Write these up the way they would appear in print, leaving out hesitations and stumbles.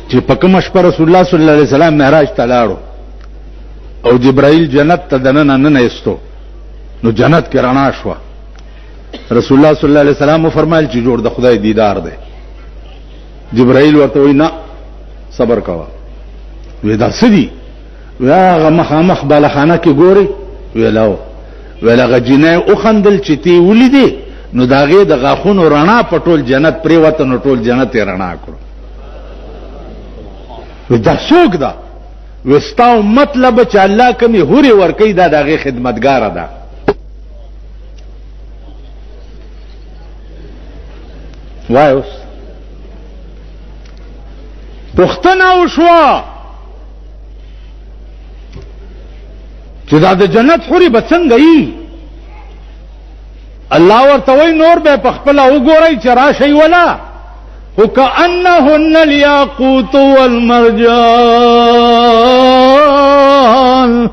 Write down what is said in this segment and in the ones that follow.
چې په کوم شپه رسول الله صلی الله علیه وسلم معراج ته لاړو او جبرائیل جنت ته دننه نه ایستو نو جنت کې رڼا شو. رسول الله صلی الله علیه وسلم فرمایل چې جوړ د خدای دیدار دی. جبرائیل ورته وی نه صبر کوه. وی دا سدي هغه مخامخ بالخانه کې ګوري ویلاو ولغه جنې او خندل چې تی ولیدي نو داغه د غاخونو رڼا پټول جنت پرې وته نو ټول جنت رڼا کړو. دا څوک ده؟ وستا مطلب چې الله کمی هوري ور کوي دا دغه خدمتګار ده. وای اوس پختنه وشوا چې دا د جنت حوري به څنګه ای؟ الله ورته وای نور به په خپل وګورئ چې راشي ولا وكأنهن الياقوت والمرجان.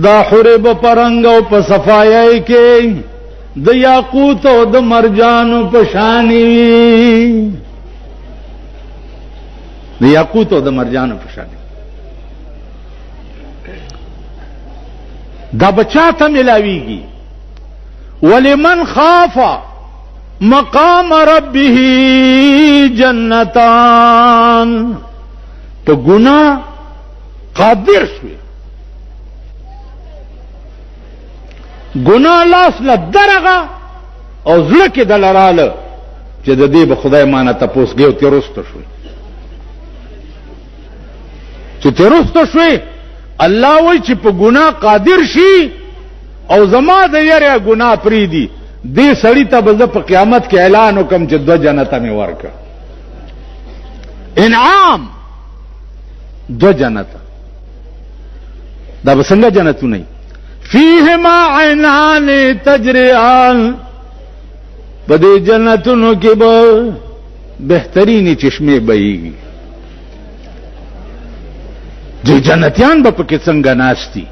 دا حرب پرنګ او په صفایای کې د یاقوت او د مرجان په شانی د یاقوت او د مرجان په شانی دا بچا ته ملاویږي. ولمن خاف مقام ربه جنتان. په ګناه قادر شوی ګناه لاس له درغه او زړه کې دلراله چې د دې به خدای مانه تاسو ګیو تیرسته شوی چې تیرسته شوی. الله وای چې په ګناه قادر شي او زما د یاره ګناه پری دی دې سړی ته به په قیامت کې اعلان وکم چې 2 جنت مې ورکړه. انعام 2 جنت. دا به څنګه جنتونه؟ فیهما عینان تجریان. په دې جنتونو کې به بهترینی چشمه بهیږي. چې جنتیان به پکې څنګه ناشتي.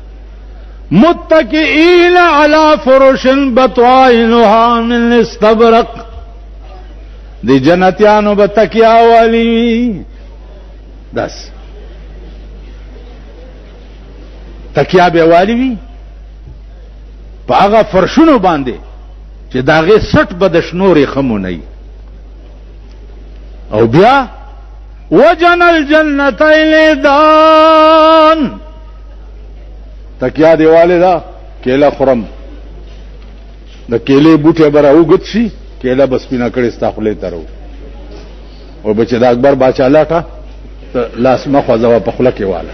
متکئین علی فرش بطائنها من استبرق. دی جنتیانو به تکیا والی داس تکیا به والی وی په هغه فرشونو باندې چې داغه 60 بدشنوري خمونی. او بیا وجن الجنتین دان. تکیا دیواله دا کېلا خورم د کېلې بوټه برا وګت شي کېلا بس پینا کړي استخلې ترو او بچ دا اکبر باچا لاټه لاس مخه ځوا په خله کې واله